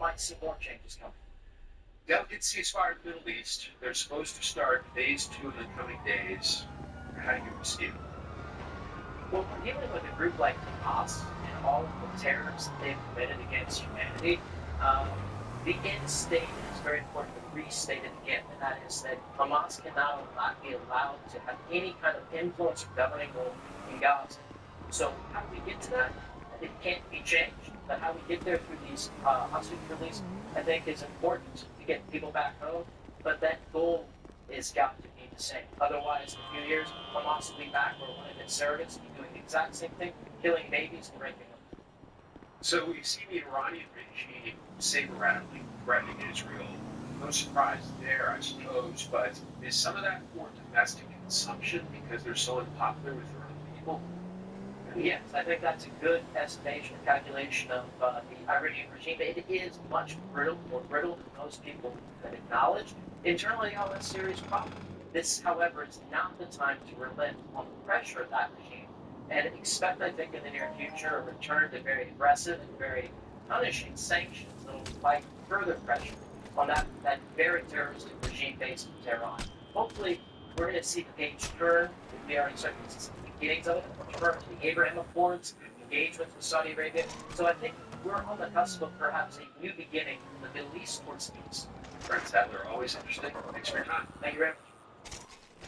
might see more changes coming. Delicate ceasefire in the Middle East. They're supposed to start phase 2 in the coming days. How do you receive it? Well, we're dealing with a group like Hamas and all of the terrors that they've committed against humanity. Um, the end state is very important to restate it again, and that is that Hamas cannot be allowed to have any kind of influence or governing role in Gaza. So how do we get to that? It can't be changed. But how we get there through these hostage release, I think, is important to get people back home. But that goal is got to be the same. Otherwise, in a few years, Hamas will be back where one of its surrogates will be doing the exact same thing, killing babies and raping them. So we've seen the Iranian regime saber-rattling threatening Israel. No surprise there, I suppose, but is some of that for domestic consumption because they're so unpopular with their own people? Yes, I think that's a good estimation and calculation of the Iranian regime. It is much more brittle than most people could acknowledge. Internally, they have a serious problem. This, however, is not the time to relent on the pressure of that regime and expect, I think, in the near future, a return to very aggressive and very punishing sanctions that will fight further pressure on that very terroristic regime based in Tehran. Hopefully, we're going to see the page turn. We are starting to see the beginnings of it, return to the Abraham Accords, engagement with Saudi Arabia. So I think we're on the cusp of perhaps a new beginning in the Middle East towards peace. Brent Sadler, always interesting. Thanks for your time. Thank you very much.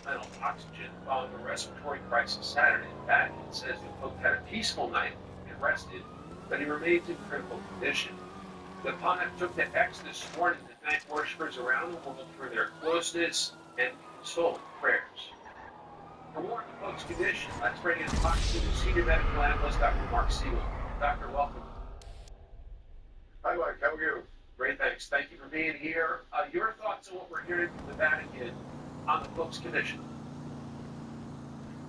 Mental oxygen following a respiratory crisis Saturday. Back, it says the Pope had a peaceful night and rested, but he remains in critical condition. The Pontiff took to X this morning to thank worshippers around the world for their closeness and consoling prayers. For more on the Pope's condition, let's bring in Fox News senior medical analyst Dr. Mark Siegel. Doctor, welcome. Hi, Mike. How are you? Great, thanks. Thank you for being here. Your thoughts on what we're hearing from the Vatican on the Pope's condition?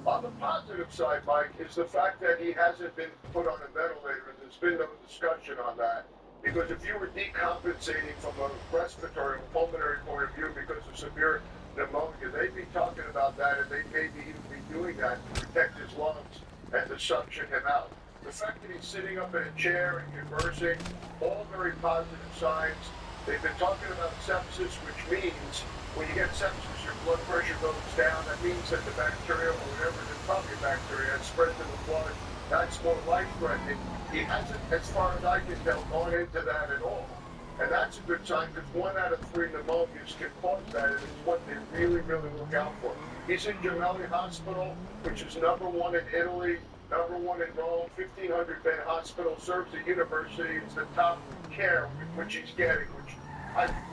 On the positive side, Mike, is the fact that he hasn't been put on a ventilator. There's been no discussion on that. Because if you were decompensating from a respiratory or pulmonary point of view because of severe pneumonia, they'd be talking about that, and they maybe even be doing that to protect his lungs and to suction him out. The fact that he's sitting up in a chair and conversing, all very positive signs. They've been talking about sepsis, which means when you get sepsis, your blood pressure goes down. That means that the bacteria, or whatever, there's probably a bacteria, has spread to the blood. That's more life-threatening. He hasn't, as far as I can tell, gone into that at all. And that's a good sign because 1 out of 3 pneumonias can cause that, and it's what they really, really look out for. He's in Gemelli Hospital, which is #1 in Italy, #1 in Rome, 1,500-bed hospital, serves the university. It's the top care which he's getting, which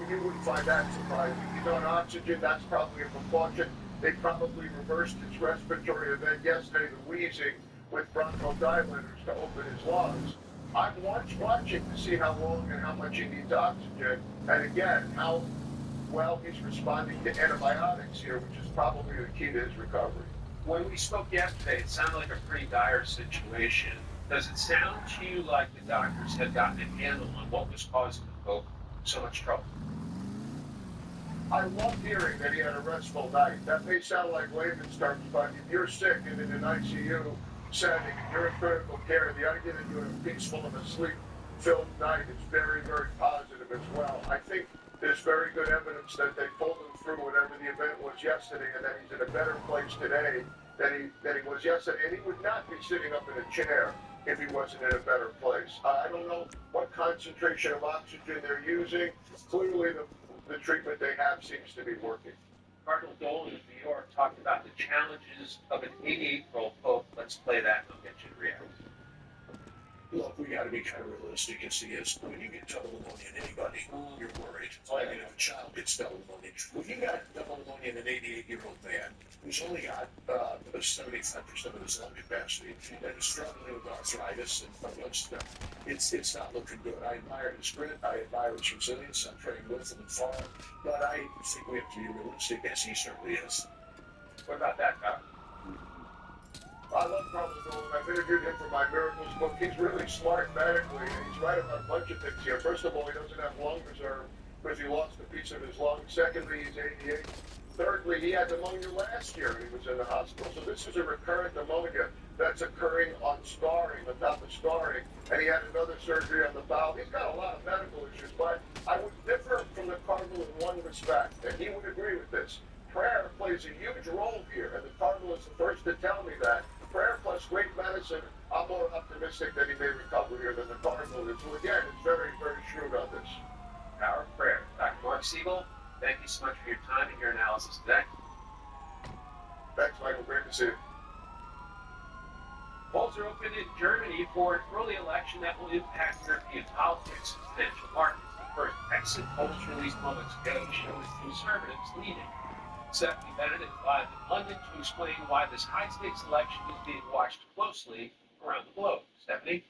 you wouldn't find that surprising. He's on oxygen. That's probably a precaution. They probably reversed his respiratory event yesterday, the wheezing, with bronchodilators to open his lungs. I'm watching to see how long and how much he needs oxygen, and again, how well he's responding to antibiotics here, which is probably the key to his recovery. When we spoke yesterday, it sounded like a pretty dire situation. Does it sound to you like the doctors had gotten a handle on what was causing the Pope so much trouble? I love hearing that he had a restful night. That may sound like layman's terms, but if you're sick and in an ICU setting and you're in critical care, the idea that you have a peaceful and a sleep-filled night is very, very positive as well. I think there's very good evidence that they pulled him through whatever the event was yesterday, and that he's in a better place today than he was yesterday. And he would not be sitting up in a chair if he wasn't in a better place. I don't know what concentration of oxygen they're using. Clearly, the treatment they have seems to be working. Cardinal Dolan in New York talked about the challenges of an 88-year-old Pope. Let's play that and I'll get you to react. Look, we got to be kind of realistic and see this. When you get double pneumonia in anybody, you're worried. I mean, if a child gets double pneumonia, when you got double pneumonia in an 88-year-old man who's only got 75% of his lung capacity and is struggling with arthritis and blood stuff, it's not looking good. I admire his grit. I admire his resilience. I'm praying with him and for him. But I think we have to be realistic, as he certainly is. What about that, Doc? I love Cardinal Dolan. I've interviewed him for my Miracles book. He's really smart medically, and he's right about a bunch of things here. First of all, he doesn't have lung reserve because he lost a piece of his lung. Secondly, he's 88. Thirdly, he had pneumonia last year. He was in the hospital. So this is a recurrent pneumonia that's occurring on top of scarring, and he had another surgery on the bowel. He's got a lot of medical issues, but Thank you so much for your time and your analysis today. Thanks, Michael. Great to see you. Polls are open in Germany for an early election that will impact European politics and financial markets. The first exit polls released moments ago show conservatives leading. Stephanie Bennett is live in London to explain why this high-stakes election is being watched closely around the globe. Stephanie?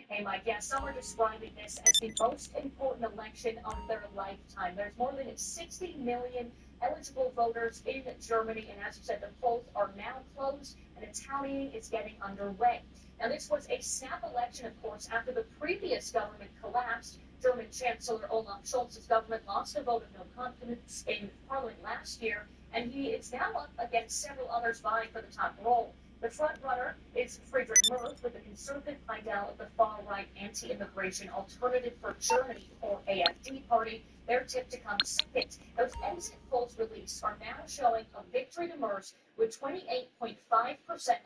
Hey, Mike, yeah, some are describing this as the most important election of their lifetime. There's more than 60 million eligible voters in Germany, and as you said, the polls are now closed, and the tallying is getting underway. Now, this was a snap election, of course, after the previous government collapsed. German Chancellor Olaf Scholz's government lost a vote of no confidence in Parliament last year, and he is now up against several others vying for the top role. The front runner is Friedrich Merz with the conservative ideal of the far-right anti-immigration Alternative for Germany, or AfD party. They're tipped to come second. Those exit polls released are now showing a victory to Merz with 28.5%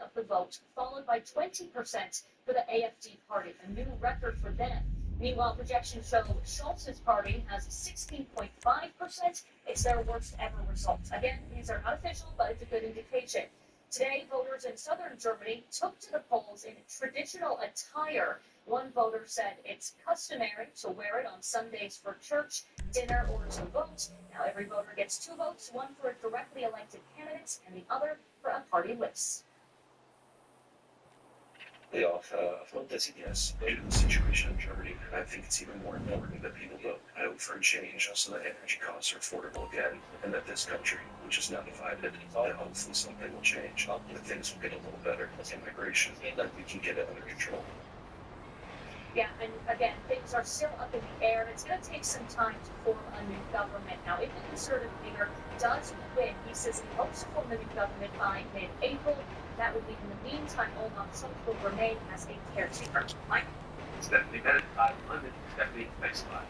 of the vote, followed by 20% for the AfD party, a new record for them. Meanwhile, projections show Scholz's party has 16.5%. It's their worst ever result. Again, these are not official, but it's a good indication. Today, voters in southern Germany took to the polls in traditional attire. One voter said it's customary to wear it on Sundays for church, dinner, or to vote. Now, every voter gets 2 votes, one for a directly elected candidate and the other for a party list. Of what does he has due to the situation in Germany, and I think it's even more important that people vote. I hope for a change so that energy costs are affordable again, and that this country, which is now divided, that hopefully something will change, that things will get a little better with immigration, that we can get it under control. Yeah, and again, things are still up in the air, and it's going to take some time to form a new government. Now, if the conservative leader does win, he says he hopes to form a new government by mid-April. That would mean in the meantime, Olaf Scholz will remain as a caretaker. Mike? Stephanie Bennett, live in London. Stephanie, thanks a lot.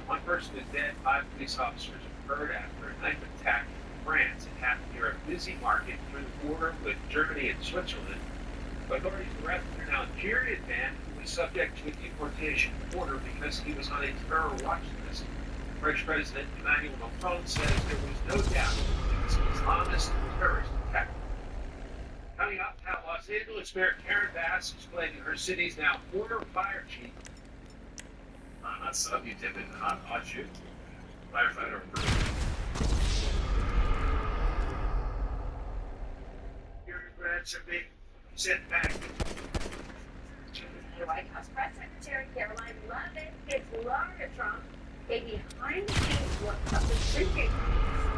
One person is dead, 5 police officers are hurt after a knife attack in France. It happened near a busy market near the border with Germany and Switzerland. Authorities arrested an Algerian man who was subject to a deportation order because he was on a terror watch list. French President Emmanuel Macron says there was no doubt it was an Islamist terrorist attack. Coming up, how Los Angeles Mayor Karen Bass explaining her city's now former fire chief. Hot sub, you dip it in hot shoot. Firefighter approved. Your regrets are being sent back. The White House Press Secretary Caroline Leavitt gives Lara Trump a behind-the-scenes look of the drinking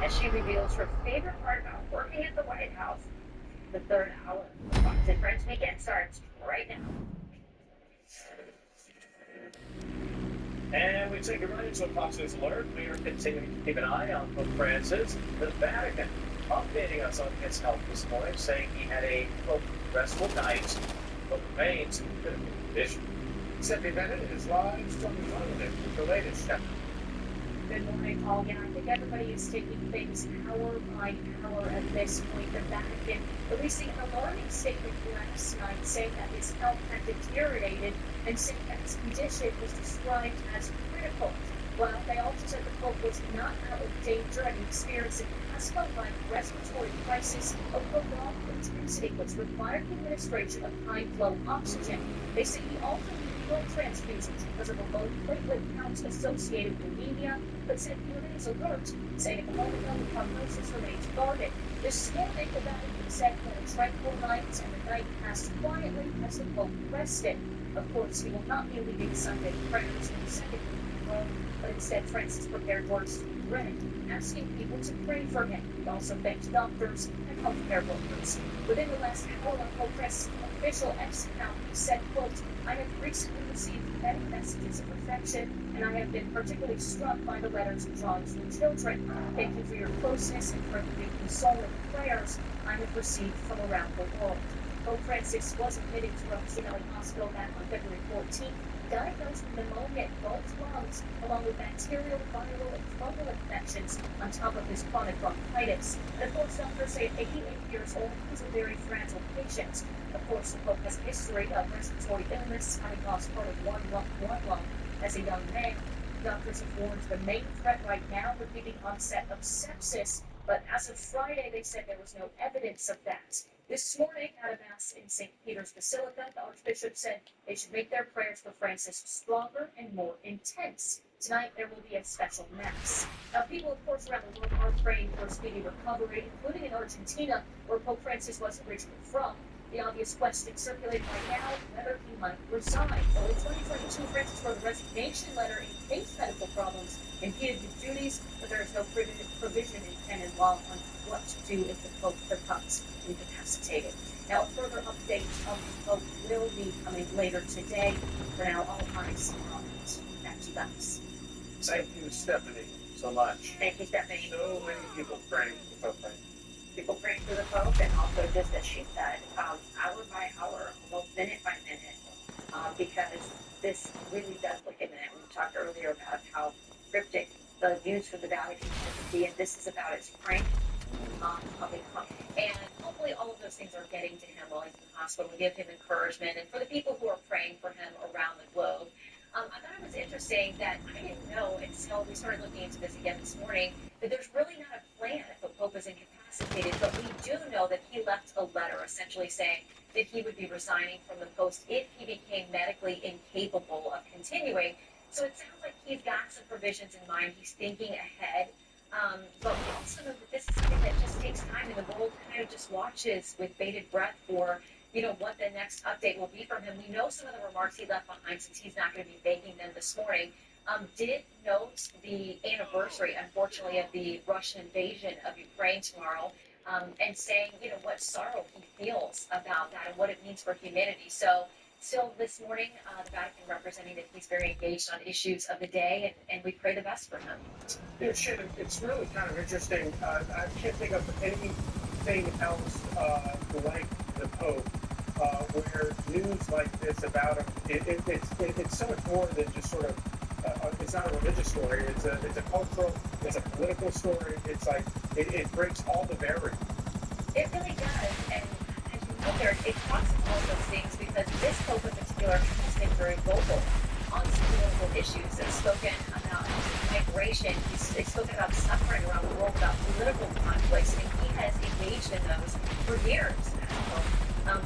as she reveals her favorite part about working at the White House. The third hour of Fox and Friends Weekend starts right now. And we take it right into a Fox News alert. We are continuing to keep an eye on Pope Francis. The Vatican updating us on his health this morning, saying he had a, quote, restful night, but remains in critical condition. Stephanie Bennett is live from London with the latest. Good morning, Paul. Yeah, I think everybody is taking things hour by hour at this point. The Vatican releasing an alarming statement last night saying that his health had deteriorated and saying that his condition was described as critical. While they also said the Pope was not out of danger and experiencing asthma-like respiratory crisis of prolonged intensity, which required the administration of high-flow oxygen. They say he also needed blood transfusions because of a low platelet count associated with anemia, but said he remains alert, saying at the moment the prognosis remains guarded. This morning, the Vatican said that a tranquil night and the night passed quietly as the Pope rested. Of course, he will not be leading Sunday prayers in the second week in Rome, but instead Francis prepared words to be read, asking people to pray for him. He also thanked doctors and healthcare workers. Within the last hour, on Pope Francis' official X account, he said, quote, I have recently received many messages of affection, and I have been particularly struck by the letters drawn to the children. Thank you for your closeness and for the consoling prayers I have received from around the world. Pope Francis was admitted to Rome's Gemelli Hospital back on February 14th, diagnosed with pneumonia in both lungs, along with bacterial, viral, and fungal infections on top of his chronic bronchitis. And of course, doctors say at 88 years old, he's a very fragile patient. Of course, the Pope has a history of respiratory illness, having lost part of one lung as a young man. doctors have warned the main threat right now would be the onset of sepsis, but as of Friday, they said there was no evidence of that. This morning, at a mass in St. Peter's Basilica, the Archbishop said they should make their prayers for Francis stronger and more intense. Tonight, there will be a special mass. Now, people, of course, around the world are praying for a speedy recovery, including in Argentina, where Pope Francis was originally from. The obvious question circulating right now, whether he might resign. Well, in 2022, Francis wrote a resignation letter in case medical problems impeded his duties, but there is no provision in canon law on what to do if the Pope becomes incapacitated. Now, a further update of the Pope will be coming later today. For now, all eyes are on it. Back to you guys. Thank you, Stephanie, so much. Thank you, Stephanie. So many people praying for Pope Francis. People praying for the Pope, and also just as she said, hour by hour, almost minute by minute, because this really does look at it. We talked earlier about how cryptic the news from the Vatican can be, and this is about its strength. And hopefully all of those things are getting to him while he's in the hospital and give him encouragement. And for the people who are praying for him around the globe, I thought it was interesting that I didn't know until we started looking into this again this morning that there's really not a plan if the Pope is incapacitated, but we do know that he left a letter essentially saying that he would be resigning from the post if he became medically incapable of continuing. So it sounds like he's got some provisions in mind. He's thinking ahead. But we also know that this is something that just takes time, and the world kind of just watches with bated breath for what the next update will be from him. We know some of the remarks he left behind since he's not going to be making them this morning. Did note the anniversary, unfortunately, of the Russian invasion of Ukraine tomorrow, and saying, what sorrow he feels about that and what it means for humanity. So still this morning, the Vatican representing that he's very engaged on issues of the day, and we pray the best for him. Yeah, Shannon, it's really kind of interesting. I can't think of anything else like the Pope, where news like this about him, it's so much more than just sort of, it's not a religious story, it's a cultural, it's a political story, it's like, it breaks all the barriers. It really does, and as you know there, it crosses all those things because this Pope in particular has been very vocal on some political issues. He's spoken about migration, he's spoken about suffering around the world, about political conflicts, and he has engaged in those for years.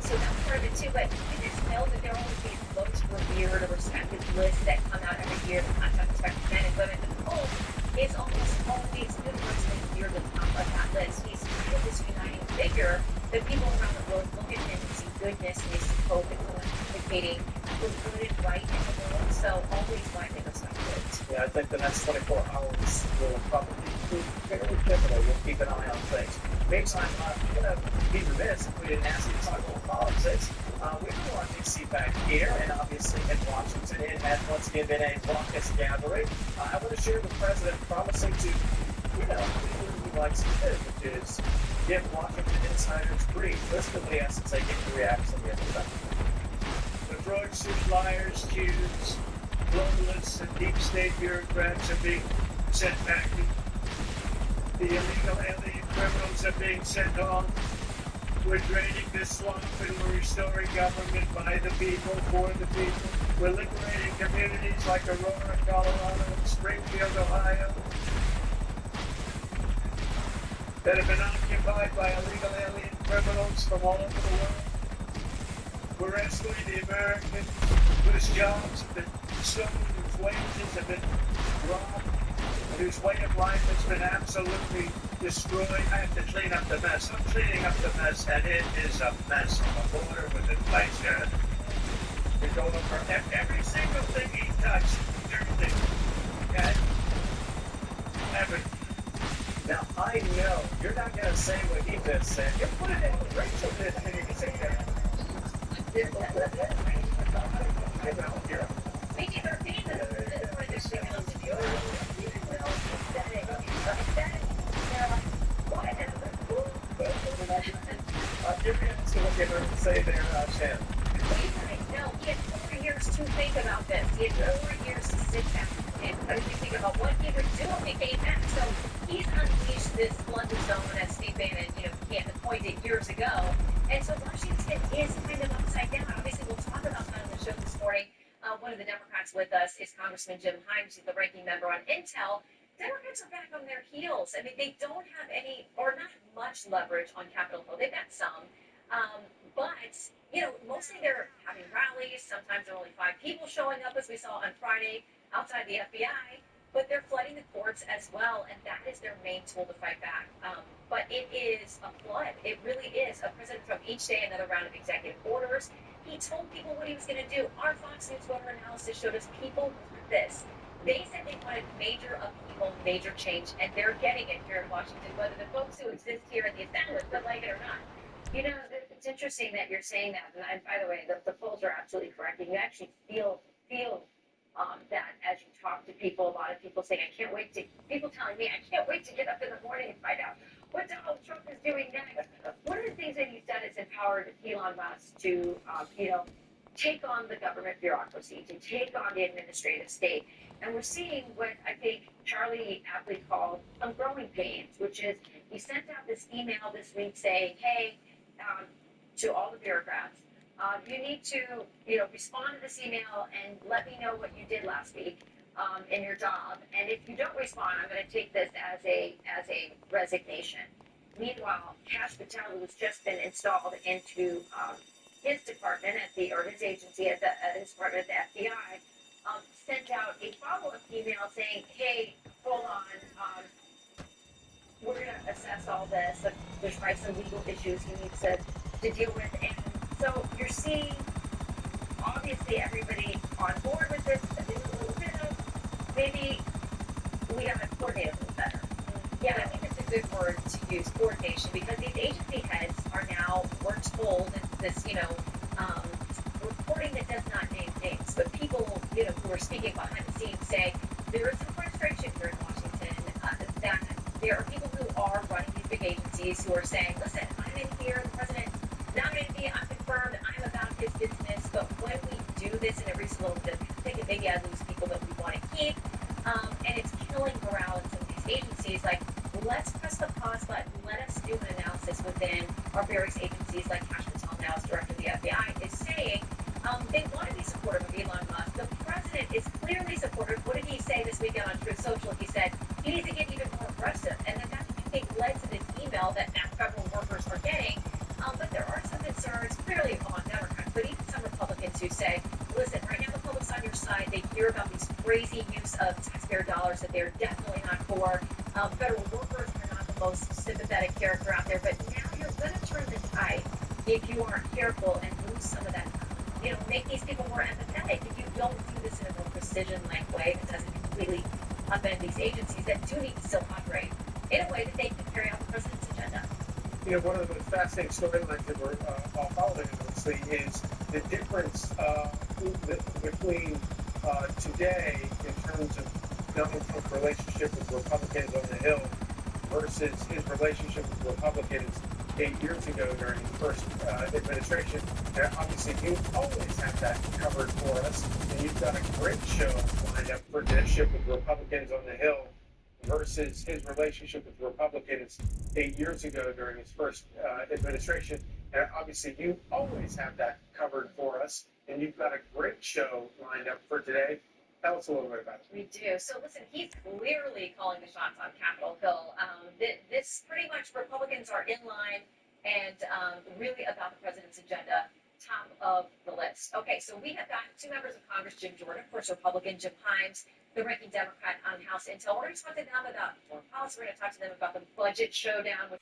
So that's part of it too, but you just know that there are always these most revered or respected lists that come out every year, the contact respected men and women. The Pope is almost always universally near the top of that list. He's kind of this uniting figure that people around the world look at him and see goodness, and they see hope and advocating for good and right in the world. So always widely respected. Yeah, I think the next 24 hours will probably be very pivotal. We'll keep an eye on things. Meantime, we're going to be remiss if we didn't ask you to talk about politics. We've been watching CPAC here, and obviously in Washington, it has once again been a raucous gathering. I want to share the president promising to, do what he likes to do, which is give Washington insiders brief. Listen to what he has to say, get your reaction to the The fraudsters, liars, Jews, globalists, and deep state bureaucrats are being sent back. The illegal alien criminals are being sent home. We're draining this swamp and we're restoring government by the people, for the people. We're liberating communities like Aurora, Colorado, and Springfield, Ohio, that have been occupied by illegal alien criminals from all over the world. We're rescuing the Americans whose jobs have been stolen, whose wages have been robbed, whose way of life has been absolutely destroyed. I have to clean up the mess. I'm cleaning up the mess, and it is a mess on the border with inflation. We're going over every single thing he touched, everything. Okay? Everything. Now, I know you're not going to say what he just said. You put it in what Rachel did, and you can say that. I know, you're PG-13 is what they're saying else to do. Give me what they say there, Shannon. No, he had 4 years to think about this. He had 4 years to sit back and really think about what he would do if he came back. So he's unleashed this flood zone, as Steve Bannon, Canton pointed years ago. And so Washington is kind of upside down. Obviously, we'll talk about that on the show this morning. one of the Democrats with us is Congressman Jim Himes, who's the ranking member on Intel. Democrats are back on their heels. I mean, they don't have any, or not much leverage on Capitol Hill. They've got some, but mostly they're having rallies. Sometimes there are only 5 people showing up, as we saw on Friday, outside the FBI. But they're flooding the courts as well, and that is their main tool to fight back. But it is a flood. It really is. President Trump each day another round of executive orders. He told people what he was going to do. Our Fox News voter analysis showed us people want this. They said they wanted major upheaval, major change, and they're getting it here in Washington, whether the folks who exist here in the establishment like it or not. It's interesting that you're saying that. And by the way, the polls are absolutely correct. And you actually feel that as you talk to people, a lot of people saying, people telling me, I can't wait to get up in the morning and find out what Donald Trump is doing next. One of the things that he's done is empowered Elon Musk to, take on the government bureaucracy, to take on the administrative state. And we're seeing what I think Charlie aptly called some growing pains, which is he sent out this email this week saying, hey, to all the bureaucrats, you need to, respond to this email and let me know what you did last week in your job. And if you don't respond, I'm going to take this as a resignation. Meanwhile, Kash Patel, who has just been installed into his department his agency at his department at the FBI, sent out a follow-up email saying, hey, hold on, we're going to assess all this. There's probably some legal issues he needs to deal with. And so you're seeing, obviously, everybody on board with this. I think a little bit of maybe we got to coordinate a little better. Yeah, I think it's a good word to use, coordination, because these agency heads are now, we're told, this, reporting that does not name names, but people, who are speaking behind the scenes say there is some frustration here in Washington, that there are people who are running these big agencies who are saying, listen, I'm in here, the president nominated me, I'm confirmed, I'm about his business, but when we do this in every single bit, I think maybe I lose people that we want to keep, and it's killing morale in some of these agencies. Like, let's press the pause button, let us do an analysis within our various agencies, like Kash Patel now as director of the FBI is saying, they want to be supportive of Elon Musk. The president is clearly supportive. What did he say this weekend on Truth Social? He said he needs to get even more aggressive. And then that, I think, led to this email that now federal workers are getting. But there are some concerns, clearly among Democrats, but even some Republicans who say, listen, right now the public's on your side. They hear about these crazy use of taxpayer dollars that they're definitely not for. Federal workers are not the most sympathetic character out there. But now you're going to turn the tide if you aren't careful and lose some of that, make these people more empathetic. If you don't do this in a more precision-like way that doesn't completely upend these agencies that do need to still operate in a way that they can carry out the president's agenda. One of the most fascinating storylines that we're all following, obviously, is the difference between today in terms of Donald Trump's relationship with Republicans on the Hill versus his relationship with Republicans 8 years ago during his first administration. And obviously, you always have that covered for us, and you've got a great show lined up for this ship with Republicans on the Hill versus his relationship with Republicans 8 years ago during his first administration. And obviously, you always have that covered for us, and you've got a great show lined up for today. Tell us a little bit about it. We do. So listen, he's clearly calling the shots on Capitol Hill. This pretty much Republicans are in line and really about the president's agenda, top of the list. Okay, so we have got 2 members of Congress, Jim Jordan, of course, Republican, Jim Himes, the ranking Democrat on House Intel. We're going to talk to them about foreign policy. We're going to talk to them about the budget showdown with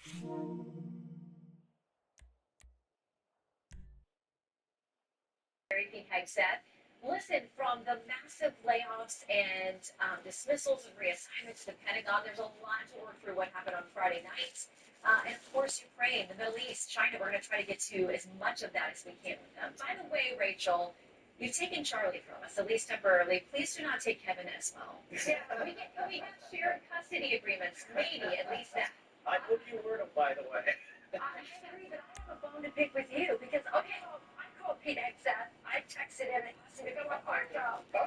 Pete Hegseth. Listen, from the massive layoffs and dismissals and reassignments to the Pentagon, there's a lot to work through what happened on Friday night. And of course, Ukraine, the Middle East, China, we're going to try to get to as much of that as we can with them. By the way, Rachel, you've taken Charlie from us, at least temporarily. Please do not take Kevin as well. Yeah, we have shared custody agreements, maybe, at least that. I hope you heard him, by the way. I have a bone to pick with you because, okay, I called Pete Hegseth. I texted him and asked him to go to our job. So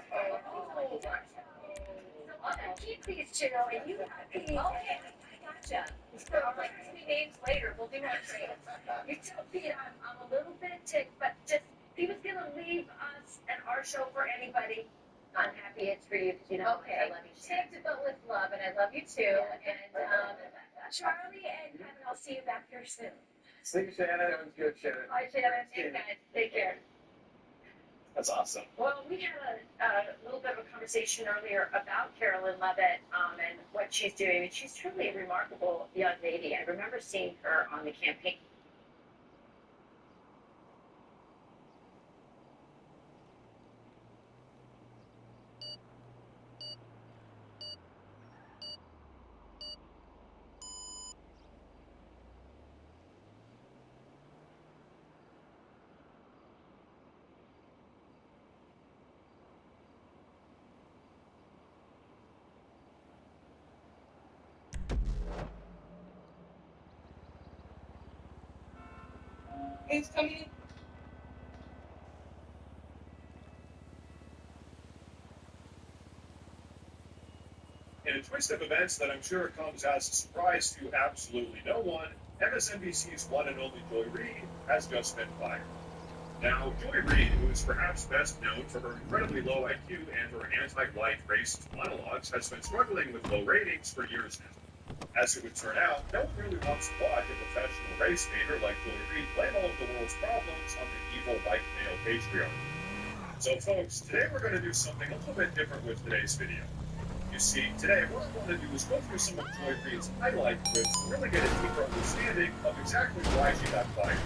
I'm going to keep these 2, and you got Pete. Okay, I gotcha. So like 3 names later, we'll do our trades. You tell Pete I'm a little bit ticked, but just he was gonna leave us and our show for anybody. I'm happy it's for you because you know okay. I love you. Take to go with love, and I love you too. Yeah. And Charlie and Kevin, I'll see you back here soon. See you, Shannon. That was good, Shannon. Bye, Shannon. Hey, guys. Take care. That's awesome. Well, we had a little bit of a conversation earlier about Carolyn Levitt and what she's doing. And she's truly a remarkable young lady. I remember seeing her on the campaign. Who's coming? In a twist of events that I'm sure comes as a surprise to absolutely no one, MSNBC's one and only Joy Reid has just been fired. Now, Joy Reid, who is perhaps best known for her incredibly low IQ and her anti-white racist monologues, has been struggling with low ratings for years now. As it would turn out, no one really wants to watch a professional race baiter like Joy Reid blame all of the world's problems on the evil white male patriarchy. So folks, today we're going to do something a little bit different with today's video. You see, today what I want to do is go through some of Joy Reid's highlight clips to really get a deeper understanding of exactly why she got fired.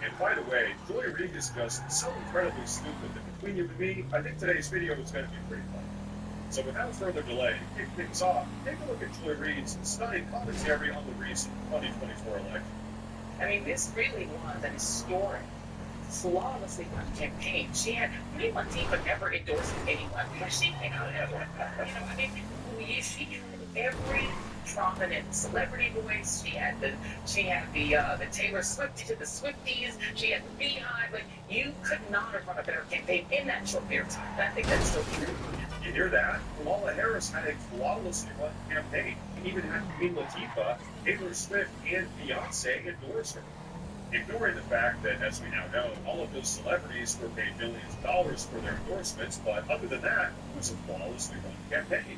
And by the way, Joy Reid is just so incredibly stupid that between you and me, I think today's video is going to be pretty fun. So without further delay, to kick things off, take a look at Joy Reid's stunning commentary on the recent 2024 election. I mean, this really was an historic, flawlessly run campaign. She had, we weren't even ever endorsing anyone. She had, I mean, she had every prominent celebrity voice. She had the Taylor Swift, she had the Swifties, she had the Beehive. Like, you could not have run a better campaign in that short period of time. I think that's still true. You hear that? Kamala Harris had a flawlessly run campaign. She even had Queen Latifah, Taylor Swift, and Beyonce endorse her. Ignoring the fact that, as we now know, all of those celebrities were paid millions of dollars for their endorsements, but other than that, it was a flawlessly run campaign.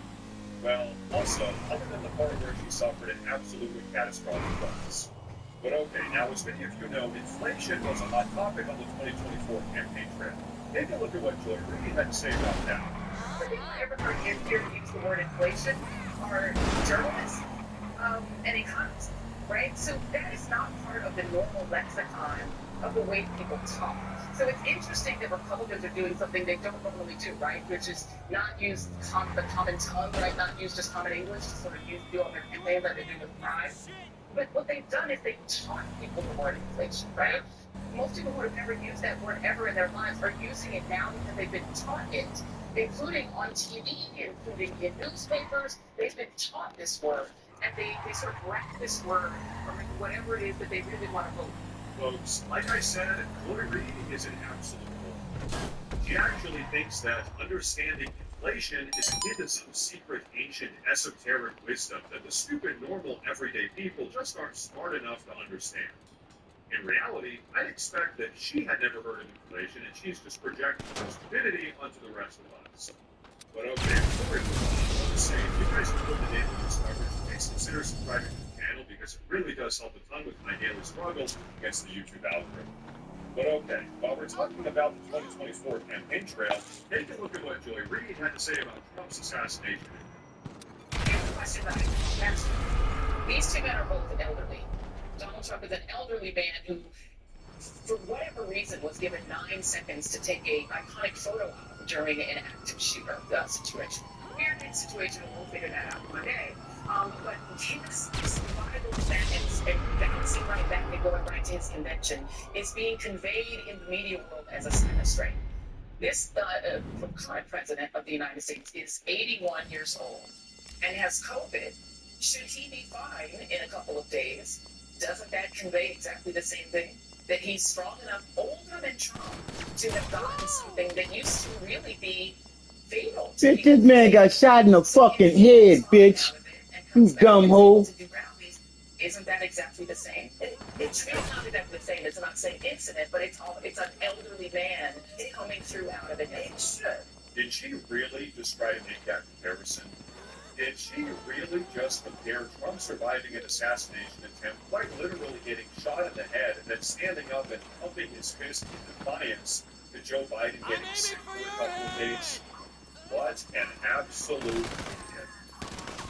Well, also, other than the part where she suffered an absolutely catastrophic loss. But okay, now as many of you know, inflation was a hot topic on the 2024 campaign trail. Take a look at what Joy Reid had to say about that. The people I ever heard here use the word inflation are journalists and economists, right? So that is not part of the normal lexicon of the way people talk. So it's interesting that Republicans are doing something they don't normally do, right? Which is not use the common tongue, right? Not use just common English, just sort of do all their campaign like they do with crime. But what they've done is they've taught people the word inflation, right? Most people who have never used that word ever in their lives are using it now because they've been taught it, including on TV, including in newspapers. They've been taught this word, and they sort of wrap this word or whatever it is that they really want to vote. Folks, like I said, Joy Reid is an absolute fool. She actually thinks that understanding inflation is akin to some secret, ancient, esoteric wisdom that the stupid, normal, everyday people just aren't smart enough to understand. In reality, I'd expect that she had never heard of inflation and she's just projecting her stupidity onto the rest of us. But okay, before we move on, I want to say, if you guys enjoyed the name of this coverage, please consider subscribing to the channel because it really does help a ton with my daily struggles against the YouTube algorithm. But okay, while we're talking about the 2024 campaign trail, take a look at what Joy Reid had to say about Trump's assassination. Here's the question that I ask. These two men are both elderly. Donald Trump is an elderly man who, for whatever reason, was given 9 seconds to take an iconic photo op during an active shooter situation. Weird situation, and we'll figure that out one day. But his survival event and bouncing right back and going right to his convention is being conveyed in the media world as a sinistry. This current president of the United States is 81 years old and has COVID. Should he be fine in a couple of days? Doesn't that convey exactly the same thing? That he's strong enough, older than Trump, to have gotten something that used to really be fatal. Bitch, this man got shot in the fucking head, bitch. You dumb hoe. isn't that exactly the same? It's not exactly the same. It's not the same incident, but it's an elderly man coming through out of it. It should. Did she really just try to make that comparison? Did she really just compare Trump surviving an assassination attempt, quite literally getting shot in the head, and then standing up and pumping his fist in defiance to Joe Biden getting sick for a couple of days? What an absolute idiot.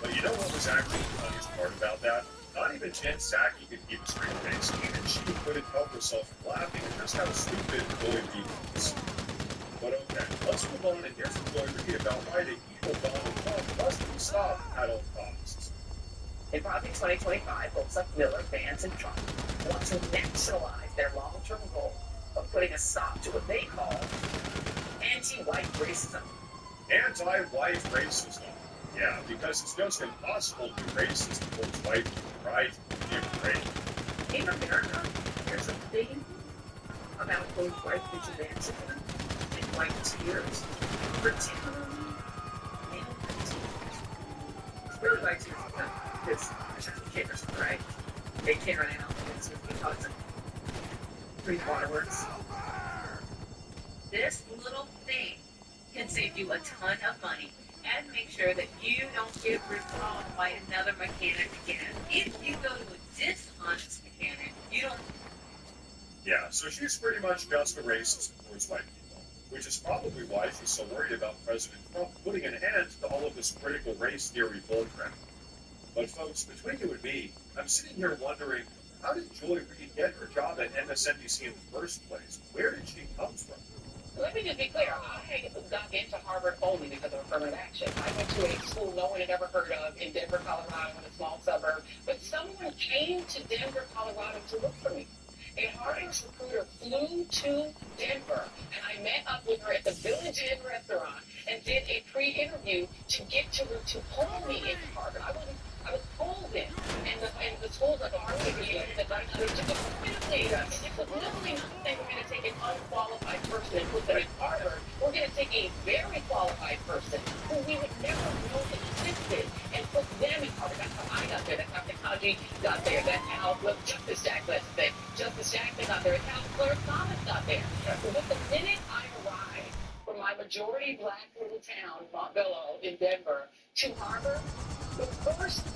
But you know what was actually the funniest part about that? Not even Jen Psaki could keep a straight face. Even she couldn't help herself from laughing at just how stupid Joy Reid was. But okay, let's move on and hear from Joy Reid about why the evil Donald Trump must be stopped at all costs. In Project 2025, folks like Miller, Vance, and Trump want to nationalize their long-term goal of putting a stop to what they call anti-white racism. Anti-white racism. Yeah, because it's just impossible to be racist towards white people, right? You're great. In America, there's a thing about both white vigilantism and white tears, particularly male tears. It's really white tears because there's kickers, right? They can't run out because of three waterworks. This little thing can save you a ton of money and make sure that you don't get ripped off by another mechanic again. If you go to a dishonest mechanic, you don't. Yeah, so she's pretty much just a racist towards white people, which is probably why she's so worried about President Trump putting an end to all of this critical race theory bullcrap. But folks, between you and me, I'm sitting here wondering, how did Joy Reid get her job at MSNBC in the first place? Where did she come from? Let me just be clear. I got into Harvard only because of affirmative action. I went to a school no one had ever heard of in Denver, Colorado, in a small suburb. But someone came to Denver, Colorado to look for me. A Harvard's recruiter flew to Denver, and I met up with her at the Village Inn restaurant and did a pre-interview to get to her to pull me into Harvard. I was pulled in, and the school's like, oh, we're going to use the night. They took a quickly. It was literally not saying we're going to take an unqualified person and put them in Harvard. We're going to take a very qualified person who we would never know existed and put them in Harvard. That's how I got there. That's how Kaji got there. That's how Justice Jack, let's say, Justice Jackson got there. That's how Clarence Thomas got there. But the minute I arrived from my majority black little town, Montville in Denver, to Harvard, the first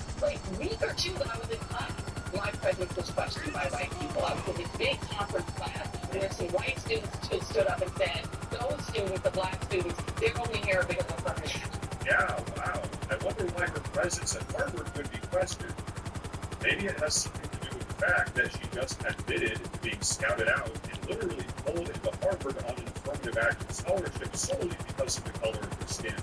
week or two that I was in class, my presence was questioned by white people. I was in this big conference class, and then some white students stood up and said, those students, the black students, they're only here because of affirmative action. Yeah, wow. I wonder why her presence at Harvard would be questioned. Maybe it has something to do with the fact that she just admitted to being scouted out and literally pulled into Harvard on an affirmative action scholarship solely because of the color of her skin.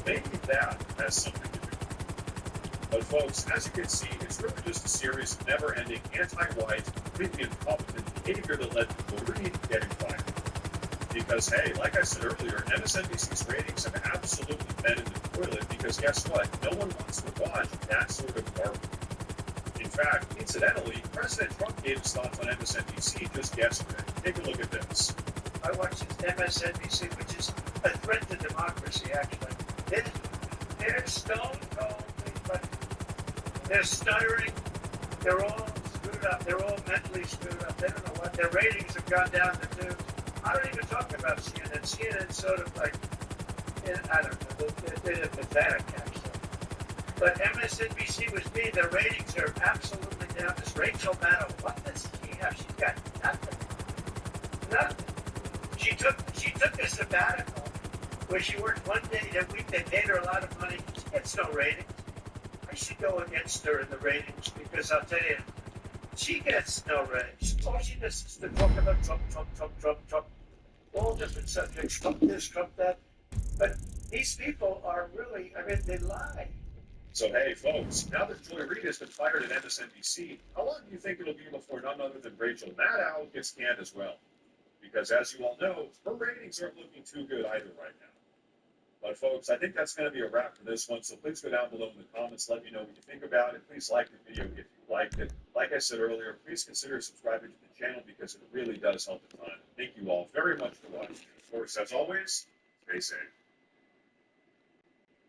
Maybe that has something to do with it. But folks, as you can see, it's really just a series of never-ending anti-white, completely incompetent behavior that led to Joy Reid getting fired. Because, hey, like I said earlier, MSNBC's ratings have absolutely been in the toilet because guess what? No one wants to watch that sort of garbage. In fact, incidentally, President Trump gave his thoughts on MSNBC just yesterday. Take a look at this. I watch this MSNBC, which is a threat to democracy, actually. They're stone cold, but they're stuttering. They're all screwed up. They're all mentally screwed up. They don't know what. Their ratings have gone down the tubes. I don't even talk about CNN. CNN's sort of like, I don't know, they're pathetic, actually. But MSNBC was me. Their ratings are absolutely down. This Rachel Maddow, what does she have? She's got nothing. Nothing. She took a sabbatical where she worked one day a week. They paid her a lot of money. She gets no ratings. I should go against her in the ratings because I'll tell you, she gets no ratings. All she does is to talk about Trump, all different subjects, Trump this, Trump that. But these people are really, they lie. So hey, folks, now that Joy Reid has been fired at MSNBC, how long do you think it'll be before none other than Rachel Maddow gets canned as well? Because as you all know, her ratings aren't looking too good either right now. But folks, I think that's going to be a wrap for this one, so please go down below in the comments, let me know what you think about it. Please like the video if you liked it. Like I said earlier, please consider subscribing to the channel because it really does help a ton. Thank you all very much for watching. Of course, as always, stay safe.